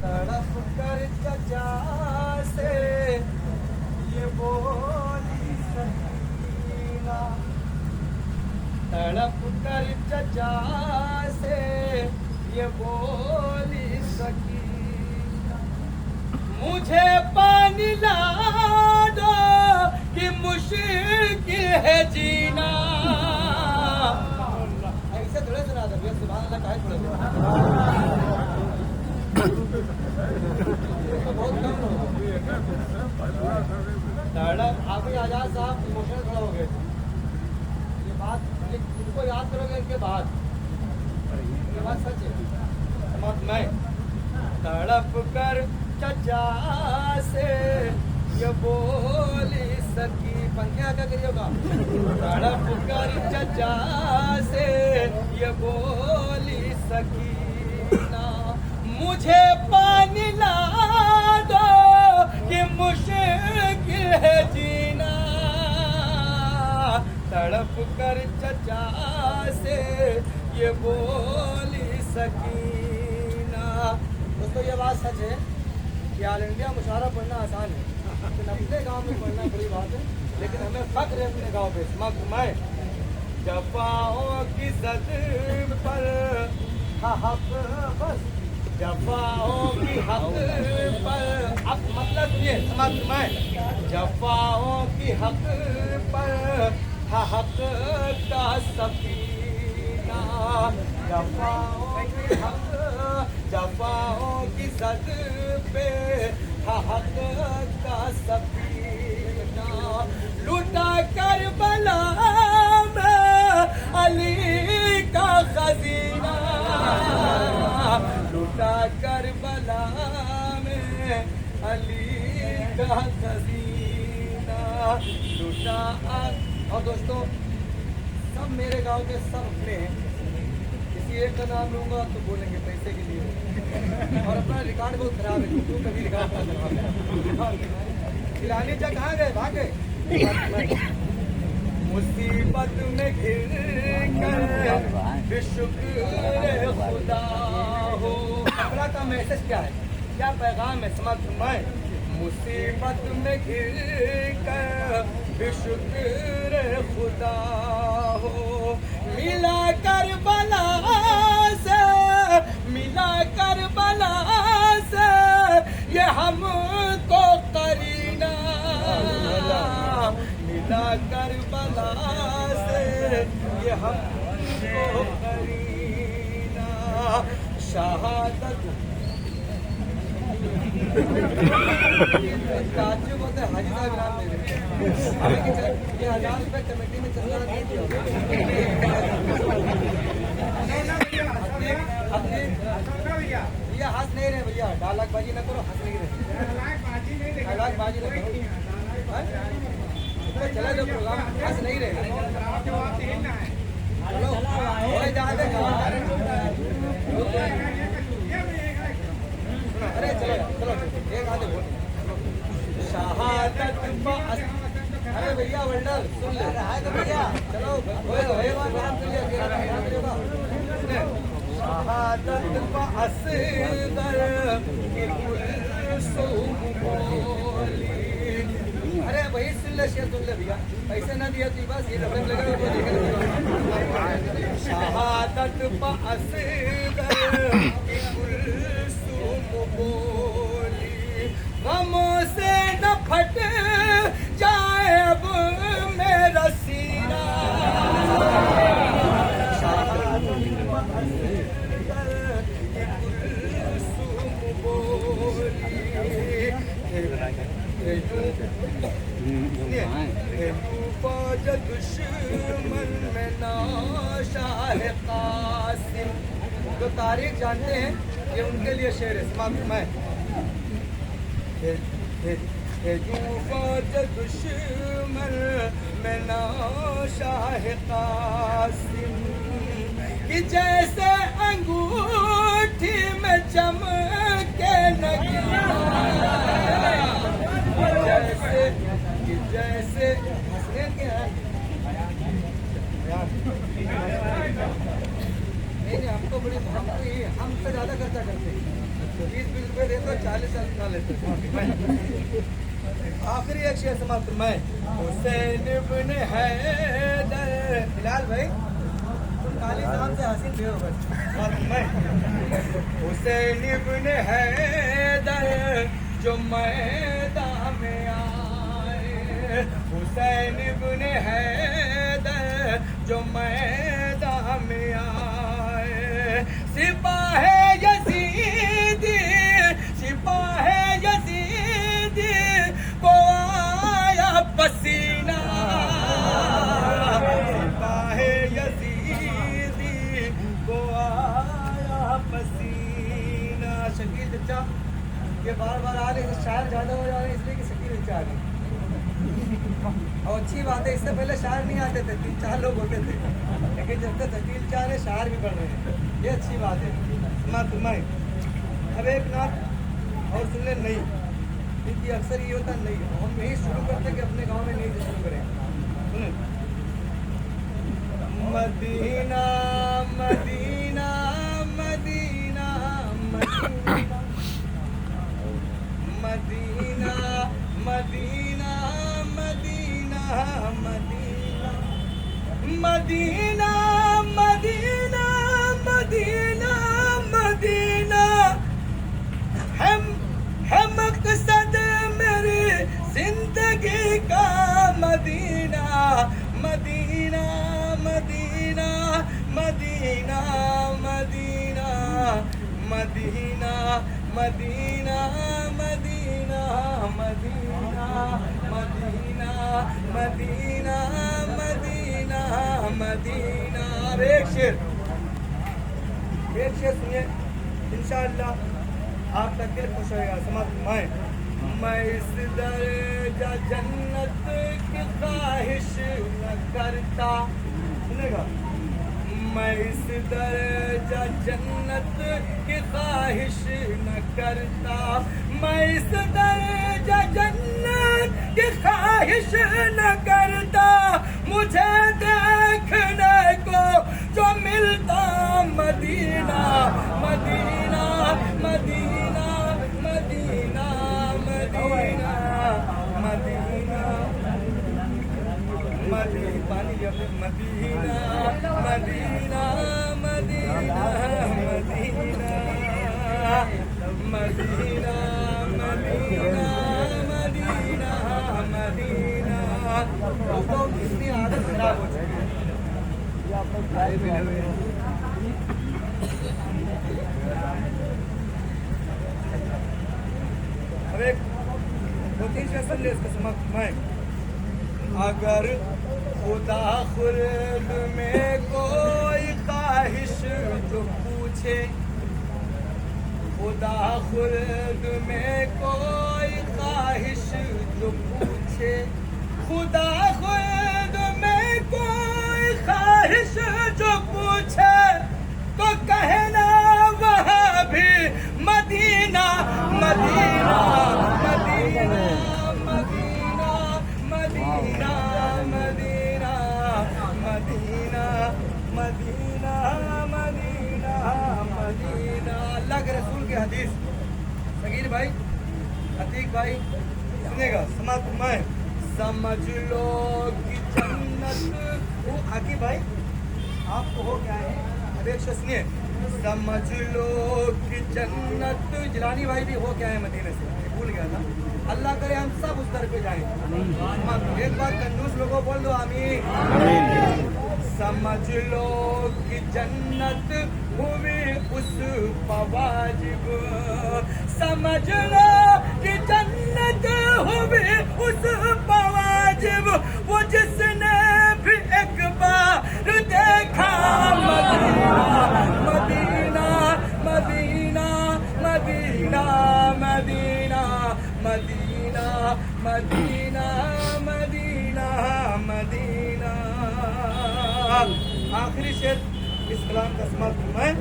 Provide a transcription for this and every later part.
तड़प कर चचा से ये बोली सकीना, तड़प कर चचा से ये बोली सकीना, मुझे पानी ला दो कि मुश्किल है जीना। ऐसे थोड़े सुना दो भैया, सुभान अल्लाह काहे थोड़े बहुत कम हो। तड़प अभी आजाद साहब इमोशनल खड़ा हो गए थे। ये बात इनको याद करोगे इनके बाद, ये बात सच है। मत मैं तड़प कर चचा से ये बोली सकी, पंखियाँ क्या करिएगा। तड़प कर चचा से ये बोली सकीना, मुझे पानी ला दो कि मुश्किल है जीना। तड़प कर चचा से ये बोली सकीना। दोस्तों ये बात सच है कि ऑल इंडिया मुशायरा पढ़ना आसान है, लेकिन अपने गांव में पढ़ना बड़ी बात है। लेकिन हमें फख्र है अपने गांव पे। मैं जफाओं की ज़द पर हक बस, जफाओं की हक पर अब मतलब ये मैं जफाओं की हक पर हक का सफीना, जफाओं की हक, जफाओं की ज़द पे हक का सफीना, लुटा करबला में अली का खजीना, लुटा करबला में अली का खजीना, लुटा। और दोस्तों सब मेरे गांव के सब अपने हैं, किसी एक का नाम लूंगा तो बोलेंगे पैसे के लिए, और अपना रिकॉर्ड बहुत खराब है, तू कभी रिकॉर्ड खराब है। खिलानी जा कहाँ गए, भाग गए। मुसीबत में घिर कर शुक्र खुदा हो। अल्लाह का मैसेज क्या है, क्या पैगाम है, समझ मैं। मुसीबत में घिर कर शुक्र खुदा हो, मिला करबला से, मिला करबला से ये हमको करीना, मिला करबला से ये हमको करीना, शहादत ताज्जुब होता है। हाजी साहब नाम ले रहे हैं, ये 1000 रुपये कमेटी में चंदा नहीं दिया। भैया हंस नहीं रहे भैया, डालाकबाजी न करो, हंस नहीं रहे, डालाकबाजी न करो। चला जो प्रोग्राम, हंस नहीं रहे। चलो अरे चलो चलो एक आधे बोल शहादत। अरे भैया वंडर सुन ले रहा है तो भैया चलो शहादत असगर अरे वही सुन ले, शेर सुन ले भैया, पैसे ना दिया तो बस ये डबल लगा शहादत असगर बोली, गमों से न फट जाए अब मेरा सीना, दुश्मन में नाशाह कासिम। जो तारीख जानते हैं ये उनके लिए शेर है, समाप्त। मैं दुश्मन में नाशाह कासिम कि जैसे अंगूठी में चमके नगीना, जैसे हंसने के नहीं हमको बड़ी हमसे ज्यादा खर्चा करते हैं। 20-20 रुपए देते हो, 40 ना लेते हो। आखिरी एक शेर समाप्त मैं हुसैन इब्न हैदर। बिलाल भाई तुम काली साहब से हसीन भी हो बस। मैं हुसैन इब्न हैदर जो मैदान में आए, हुसैन इब्न हैदर जो मैदान में आए, सिपाही यजीदी, सिपाही यजीदी को आया पसीना, सिपाही यजीदी को आया पसीना। शकील चचा ये बार बार आ रहे, शायर ज्यादा हो जा रहे हैं इसलिए कि शकील चचा आ गए। और अच्छी बात है, इससे पहले शायर नहीं आते थे, 3-4 लोग होते थे, लेकिन जब तक शकील चचा ने शायर भी पढ़ रहे हैं, ये अच्छी बात है। मैं अब एक नात और सुन ले नहीं, क्योंकि अक्सर ये होता नहीं, हम यही शुरू करते कि अपने गांव में नहीं शुरू करें। सुने Madina Medina Medina Medina Medina Medina Medina Medina Medina Medina Medina Madina है मकसद मेरी जिंदगी का Madina, Medina Medina Medina Medina Medina Medina Medina Medina Medina Medina Medina Madina. एक शेर सुनिए, इंशाअल्लाह आपका दिल खुश होगा। समाप्त मैं इस दर्जा जन्नत की ख्वाहिश न करता, सुनेगा, मैं इस दर्जा जन्नत की ख्वाहिश न करता, मैं इस दर्जा जन्नत की ख्वाहिश न करता, मुझे देखने को जो मिलता Medina Medina Medina Medina Medina Medina Medina पानी Medina Medina Medina Medina Medina Medina Medina Medina. तो इतनी आदत खराब हो जाएगी। अब एक 2-3 शेर सुन ले इसका समाप्त मैं। अगर खुदा खुर्द में कोई ख्वाहिश जो पूछे, खुदा खुर्द में कोई ख्वाहिश जो पूछे, खुदा खुर्द में कोई ख्वाहिश जो पूछे, तो कहना वहाँ भी Medina Medina Medina Medina Medina Medina Medina Medina Medina Medina. अल्लाह के रसूल की हदीस, सगीर भाई अतीक भाई सुनेगा, समाप्त मैं समझ लो कि जन्नत वो आकी भाई आपको हो क्या है, अब एक शेर सुनिए, समझ लो कि जन्नत, जिलानी भाई भी हो क्या है मदीने से, भूल गया था, अल्लाह करे हम सब उस दर पे जाएं। एक बार कंजूस लोगों बोल दो आमीन। समझ लो कि जन्नत हुई उस पवाजिब, समझ लो कि जन्नत हुई उस पवाजिब, वो जिसने भी एक बार देखा Madina Medina Medina Medina Medina Medina Medina Medina Madina. आखिरी शेर इस कलाम का समाप्त मैं,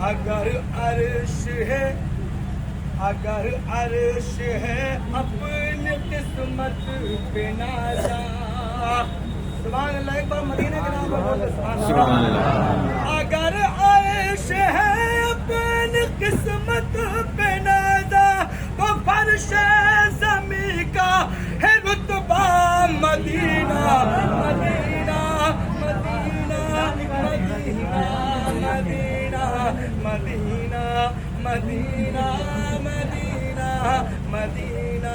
अगर अर्श है, अगर अर्श है अपनी किस्मत पे नाज़ा, सुभान अल्लाह, एक बार मदीने के नाम पर बोलो सुभान अल्लाह। अगर अर्श है अपनी किस्मत पे नादा तो फर्श ज़मी का है रुतबा Madina Medina Medina Medina Medina Medina Medina Medina Medina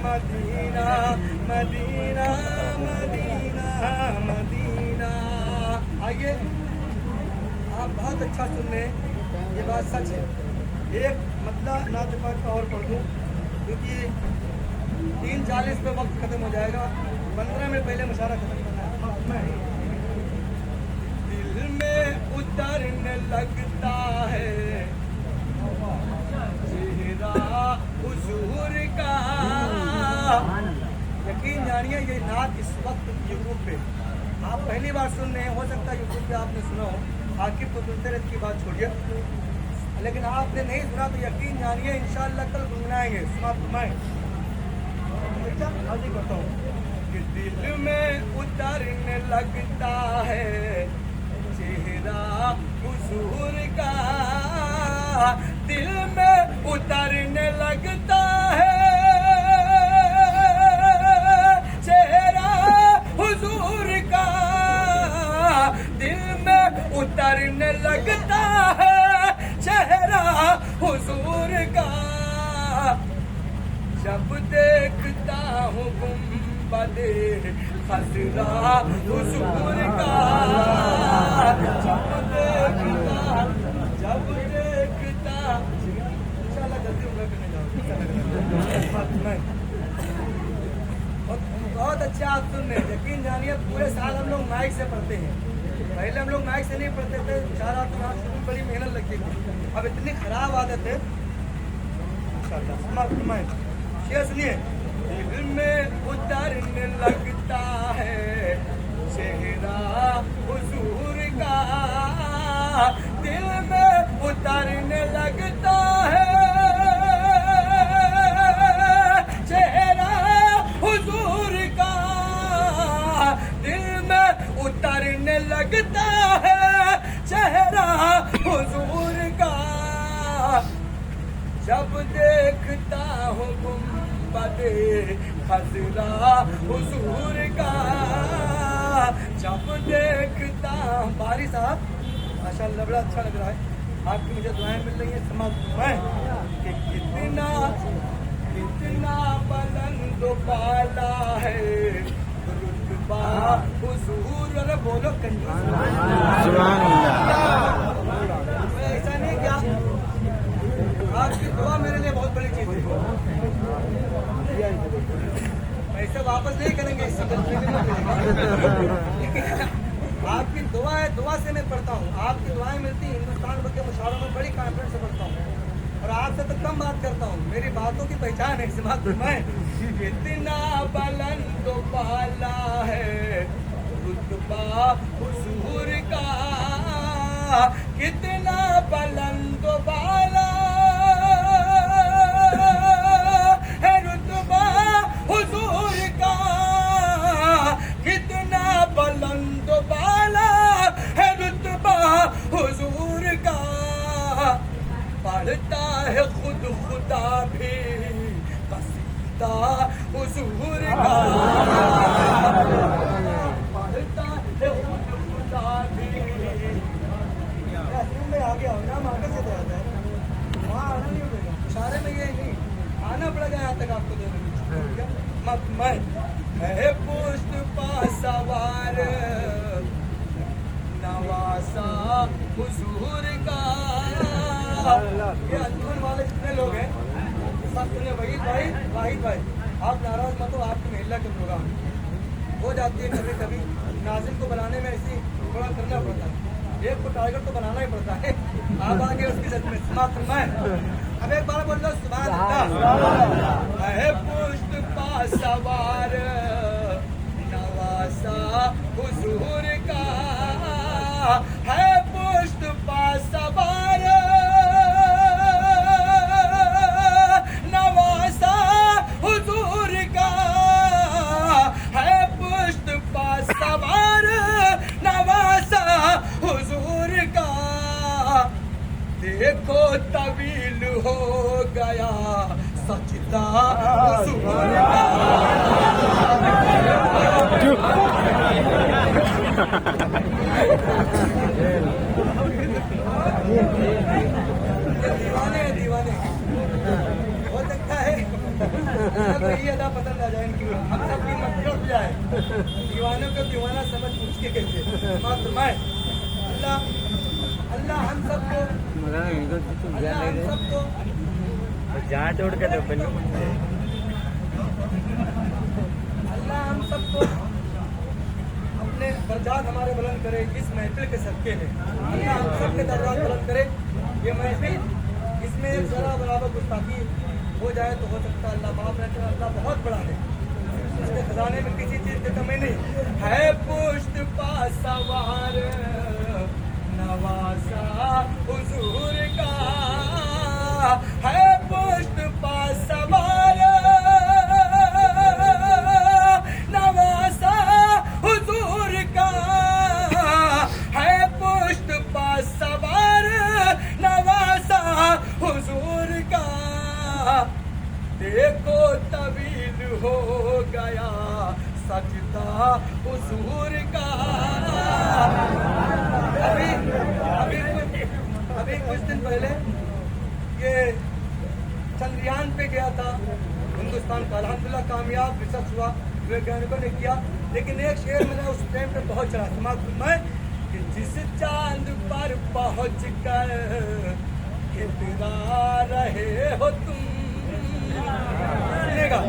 Medina Medina Medina Madina. आइए आप बहुत अच्छा सुन रहे हैं, ये बात सच है। एक मतलब नात पाक का और पढ़ दूँ क्योंकि 3:40 पे वक्त खत्म हो जाएगा, 15 मिनट पहले मुशारा खत्म करना है। दिल में उतरने लगता है चेहरा हुजूर का। यकीन जानिए ये नात इस वक्त यूट्यूब पे आप पहली बार सुन रहे हैं, हो सकता है यूट्यूब पे आपने सुना हो, आकिब को सुनते रहते की बात छोड़िए, लेकिन आपने नहीं सुना तो यकीन जानिए इंशाअल्लाह कल गुनगुनाएंगे। मैं करता हूँ कि दिल में उतरने लगता है चेहरा हुजूर का, दिल में उतरने लगता है चेहरा हुजूर का, दिल में उतरने लगता है चेहरा हुजूर का। जब देखता हूँ गुंबदे खज़रा हुजूर का, जब देखता इंशाअल्लाह जल्दी उम्र करने जाओगे। बहुत अच्छा आप सुन रहे हैं। यकीन जानिए पूरे साल हम लोग माइक से पढ़ते हैं, पहले हम लोग माइक से नहीं पढ़ते थे, 4 रात शुरू बड़ी मेहनत लगती थी, अब इतनी खराब आदत है। शेर सुनिए। दिल में उतरने लगता है चेहरा हुजूर का, दिल में उतरने लगता है चेहरा हुजूर का, दिल में उतरने लगता है चेहरा हुजूर का। जब देखता हूँ गुंबदे खज़रा हुजूर का, जब देखता हूँ। बारी साहब माशाअल्लाह बड़ा अच्छा लग रहा है, आपकी मुझे दुआएं मिल रही है। समाज में कि कितना कितना बुलंद बाला है रुतबा हुजूर। अरे बोलो कंजूस ऐसा नहीं क्या, आपकी दुआ मेरे लिए बहुत बड़ी चीज है। पैसे वापस नहीं करेंगे इससे, आपकी दुआ है, दुआ से मैं पढ़ता हूँ। आपकी दुआएं मिलती हैं, हिंदुस्तान भर के मुशावरों में बड़ी कॉन्फिडेंस से पढ़ता हूँ और आपसे तो कम बात करता हूँ। मेरी बातों की पहचान है समाज में। कितना बुलंद बाला है रुतबा हुजूर का, कितना बुलंद बाला है रुतबा हुजूर का, कितना बुलंद बाला है रुतबा हुजूर का। पढ़ता है खुद खुदा भी कसीदा हुजूर का, पढ़ता है खुद खुदा भी। आगे आओ ना, आगे से जाता है वहाँ आना नहीं पड़ेगा, इशारे में ये नहीं आना पड़ेगा यहाँ तक आपको देने में। है पुष्ट पा सवार नवासा हुजूर का। ये अंजुमन वाले जितने लोग हैं सब सुनिए। वहीद भाई आप नाराज मत हो, आपकी महिला के प्रोग्राम हो जाती है कभी कभी, नाज़िम को बनाने में ऐसी थोड़ा करना पड़ता है, एक को टारगेट तो बनाना ही पड़ता है। आप आगे उसकी जद में समाप्त फरमाएं। अब एक बार बोल लो सुभान अल्लाह। है पुष्ट पा सवार नवासा हुजूर का, है पुष्ट पा सवार नवासा हुजूर का, है पुष्ट पा सवार नवासा हुजूर का। देखो तब सजदा हुजूर का। दीवाने हो सकता है ये अदा पसंद आ जाए इनकी, हम सब की मत उठ जाए। दीवानों को दीवाना समझ पूछ के कहते अल्लाह हम सबको जहाँ छोड़ के तो अल्लाह हम सबको अपने दर्जात हमारे बुलंद करे इस महफिल के सबके में। अल्लाह हम सबके दर्जात बुलंद करे। ये महफिल इसमें एक जरा बराबर गुस्ताखी हो जाए तो हो सकता है अल्लाह माफ रखे। अल्लाह बहुत बड़ा है, उसके खजाने में किसी चीज की कमी नहीं है। पुष्ट पा सवार नवासा हुजूर का है, पुष्ट पा सवार नवासा हुजूर का है, पुष्ट पा सवार नवासा हुजूर का। देखो तवील हो गया सजदा हुजूर का। अभी कुछ दिन पहले ये चंद्रयान पे गया था हिंदुस्तान का, अल्हम्दुलिल्लाह कामयाब रिसर्च हुआ, वैज्ञानिकों ने किया। लेकिन एक शेर मैंने उस टाइम पे पहुंच रहा मैं कि जिस चांद पर पहुंच कर इतना रहे हो तुम। सुनेगा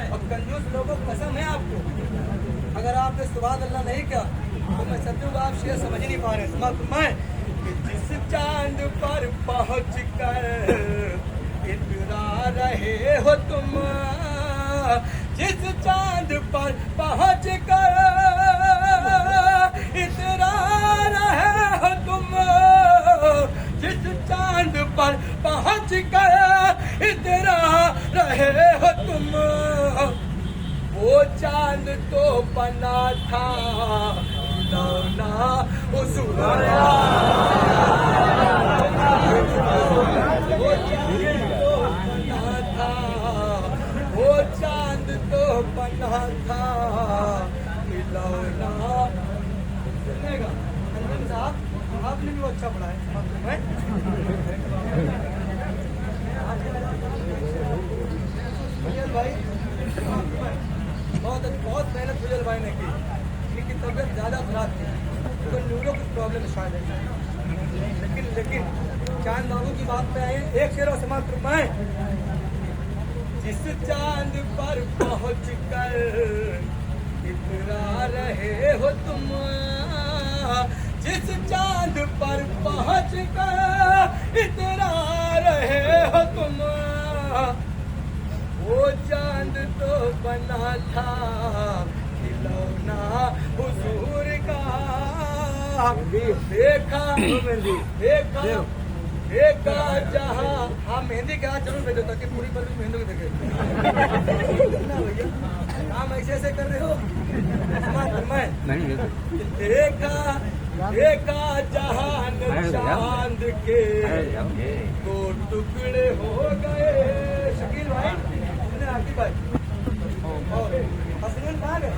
अब कंजूस लोगों कसम है आपको, अगर आपने सुभान अल्लाह नहीं किया तो मैं सत्य आप शेर समझ ही नहीं पा रहे। मैं जिस चांद पर पहुंच कर इतना रहे हो तुम, जिस चांद पर पहुंच कर इतना रहे हो तुम, जिस चांद पर पहुंच कर इतना रहे हो तुम, वो चांद तो बना था लौना हुजूर का। वो चांद तो बना था, वो चांद तो बना था लौना। सुनेगा अंजन साहब आपने भी वो अच्छा पढ़ा है भाई। बहुत मेहनत फुजल भाई ने की, इनकी तबीयत ज़्यादा खराब थी तो न्यूरो की प्रॉब्लम शायद है। लेकिन चांद बाबू की बात पे आए, एक शेर और समाप्त फरमाएं। जिस चांद पर पहुंच कर इतना रहे हो तुम, जिस चांद पर पहुंच कर इतना रहे हो तुम, वो चांद तो बना था खिलौना हुजूर का। देखा जहाँ। हाँ मेहंदी का जरूर भेजो ताकि पूरी पर मेहंदी को देखे। भैया काम ऐसे कर रहे हो। देखा जहान चांद के दो टुकड़े हो गए। शकील भाई आकिब भाई और हसनैन कहाँ गए?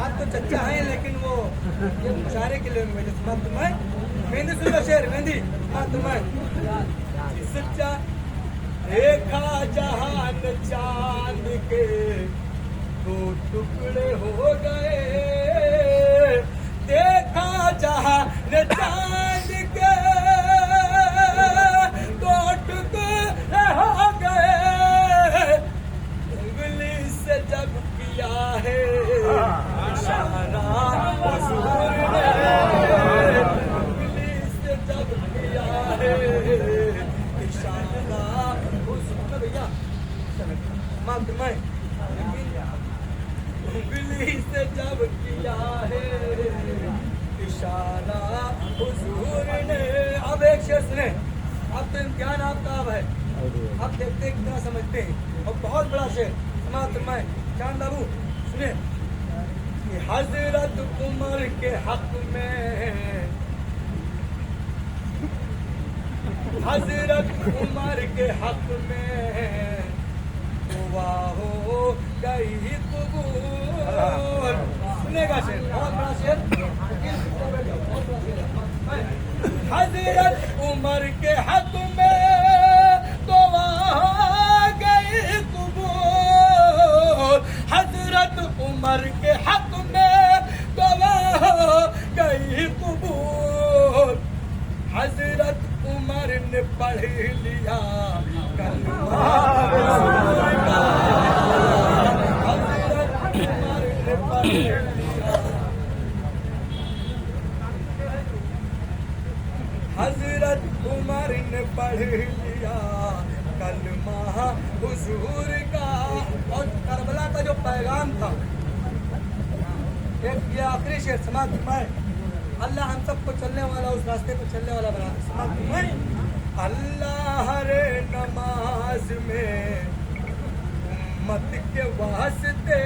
आज तो चच्चा है लेकिन वो ये मुशारे के लिए तुम्हें मेहंदी सुन लो शेर मेहंदी तुम्हें। सच्चा देखा जहान चांद के दो टुकड़े हो गए, देखा जहान चांद के दो टुकड़े हो गए, उंगली से जब किया है इशारा हुजूर ने, उंगली से जब किया है इशारा हुजूर ने। भैया मैं उंगली से जब किया है इशारा हुजूर ने। अब एक शेर सुने, अब तो इम्तिहान आपका अब है, अब देखते हैं कितना समझते हैं। और बहुत बड़ा शेर समाप्त फरमाए चांद बाबू सुने। हजरत उमर के हक में, हजरत उमर के हक में सुनेगा शेर, बहुत बड़ा शेर। हजरत उमर के हक में तो वहाँ गई कबूल, हजरत उमर के हक में तो वहाँ गई कबूल। हजरत उमर ने पढ़ लिया कलमा, हजरत उमर ने पढ़ लिया, हजरत उमर ने पढ़ लिया कलमा हुजूर का। और करबला का जो पैगाम था, एक ये आखिरी शेर समाप्त फरमाए। अल्लाह हम सबको चलने वाला, उस रास्ते पर चलने वाला बना। समाप्त फरमाए। अल्लाह रे नमाज में उम्मत के वास्ते,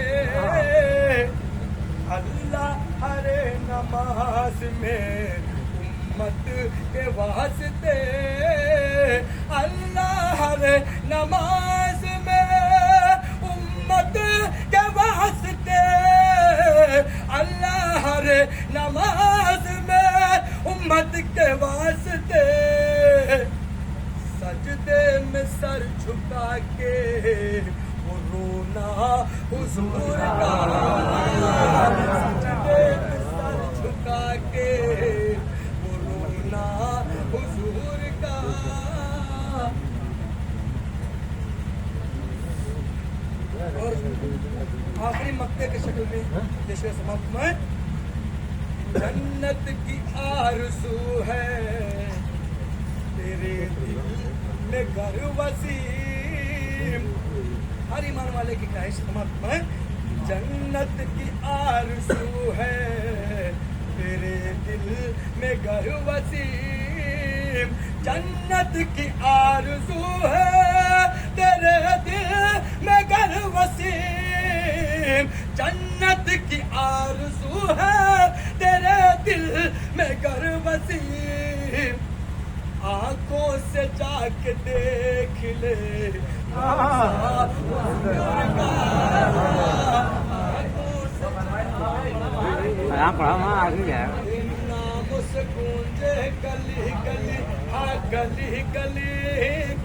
अल्लाह हरे नमाज में उम्मत के वास्ते, अल्लाह रे नमाज में उम्मत के वास्ते, अल्लाह रे नमाज में उम्मत के वास्ते। सजदे में सर झुका के वो रोना हुजूर का, सजदे में सर झुका के वो रोना हुजूर का। और आखिरी मक्ते के शक्ल में जैसे समाप्त में, जन्नत की आरज़ू है तेरे दिल में घर वसीम। हर ईमान वाले की ख्वाहिश समाप्त में, जन्नत की आरज़ू है तेरे दिल में घर वसीम, जन्नत की आरज़ू है तेरे दिल में घर वसीम, जन्नत की आरज़ू है तेरे दिल में घर वसीम। आंखों से जाके देख ले नाम से गूंजे गली गली, हाँ गली गली,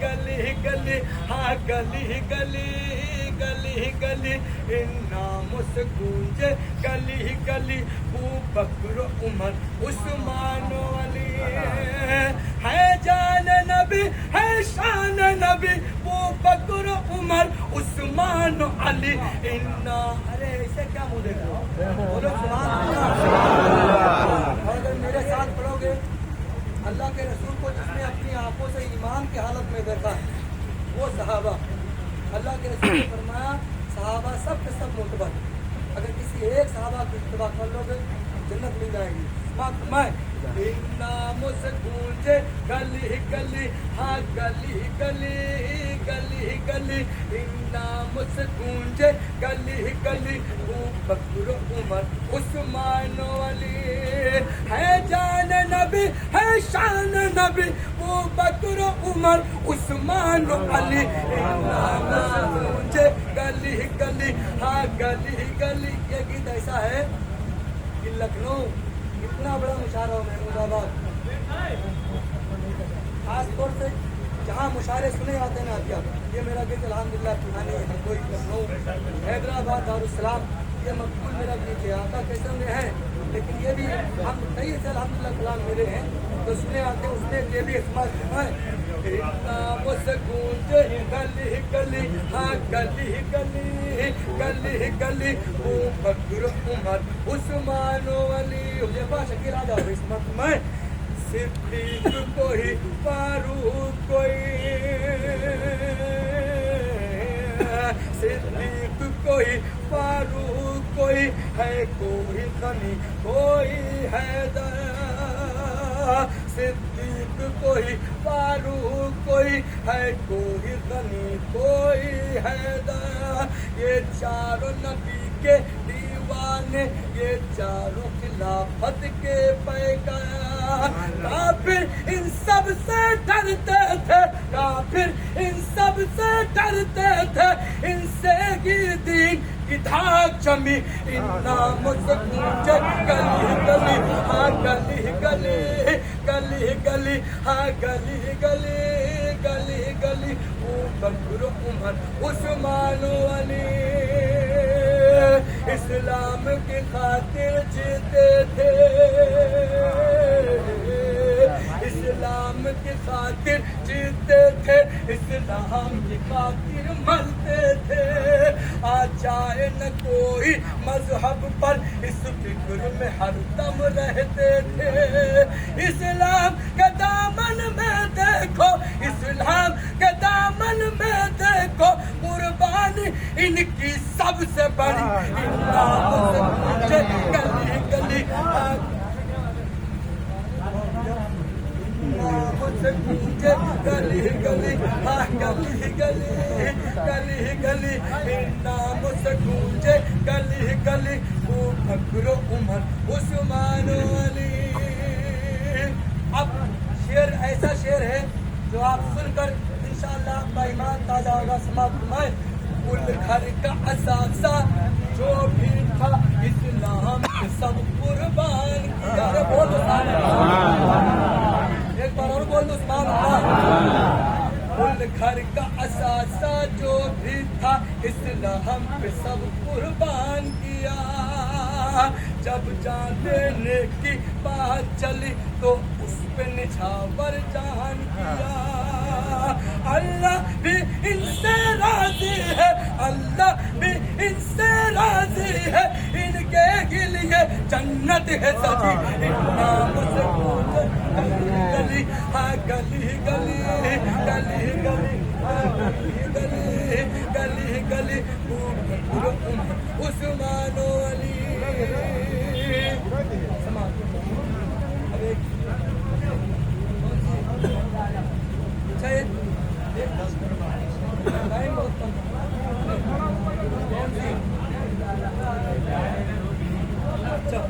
गली गली, हाँ गली गली, गली गली, इन नामों से गूंजे गली गली। अबू बकर उमर उस्मान अली है जान नबी, है शान नबी। अबू बकर उमर उस्मान अली, इन्ना। अरे इसे क्या मुँह देख रहे हो? बोलो सुभान अल्लाह। और अगर मेरे साथ पढ़ोगे, अल्लाह के रसूल को जिसने अपनी आंखों से ईमान की हालत में देखा, वो सहाबा। अल्लाह के रसूल ने फरमाया सहाबा सब के सब मोतबर, अगर किसी एक सहाबा की इत्तिबा कर लोगे जन्नत मिल जाएगी। मैं नामों से गूंजे गली गली, हाँ गली गली, गली गली, इन नामों से गूंजे गली गली। अबू बकर उमर उस्मान अली है जान नबी, है शान नबी। अबू बकर उमर उस्मान अली, इन नामों से गूंजे गली गली, हाँ गली गली। ये गीत ऐसा है कि लखनऊ इतना बड़ा मुशायरा हो महमूदाबाद, खास तौर से जहाँ मुशायरे सुने जाते हैं ना, क्या ये मेरा गीत अल्हम्दुलिल्लाह पुराने कोई लखनऊ, हैदराबाद, दारुस्सलाम, ये मकबूल मेरा गीत है। आका कैसे में है, लेकिन ये भी हम कई से अल्हम्दुलिल्लाह कलाम मेरे हैं तो सुने आते हैं, उसमें ये भी इस्तेमाल है। नामों से गूंजे गली गली, हाँ गली गली, गली गली। अबू बकर उमर उस्मान अली। हुज़ैफा शकील आ जाओ इस वक्त में। सिद्दीक कोई फारूक कोई, सिद्दीक कोई फारूक कोई है, कोई गनी कोई हैदर। सिद्दीक कोई फारूक कोई है, कोई गनी कोई हैदर। ये चारों नबी के दीवाने, ये चारों खिलाफत के पैगाम। काफिर इन सब से डरते थे, काफिर इन सब से डरते थे, इनसे ही दीन की धाक जमी इन नामों से गूंजे गली गली हाँ गली गली गली गली हाँ गली गली गली गली वो बकर उमर उस्मान अली इस्लाम की खातिर जीते थे, इस्लाम की खातिर जीते थे, इस्लाम की खातिर मरते थे। आ जाए न कोई मजहब पर इस फिक्र में हर दम रहते थे। इस्लाम के दामन में देखो, इस्लाम के दामन में देखो कुर्बानी इनकी सबसे बड़ी। इन नामों से पूछे गली गली मुझसे पूछे गली गली हाँ गली गली गली गली इन नामों से गूंजे गली गली वो बकर उमर उस्मान अली। अब शेर ऐसा शेर है जो आप सुनकर इंशाअल्लाह आपका ईमान ताजा होगा। समाप्त फरमाए कुल घर का असासा जो भी था इस्लाम के सब कुर्बान किया। अरे बोलो एक बार और बोल दो सुभान अल्लाह। कुल घर का असासा जो भी था इस्लाम पे सब कुर्बान किया। जब जान देने की बात चली तो उस पे निछावर जान किया। अल्लाह भी इनसे राजी है, अल्लाह भी इनसे राजी है, इनके लिए जन्नत है सजी। इन नामों से गूंजे गली गली हाँ गली गली गली गली गली गली गली उस्मान अली। अच्छा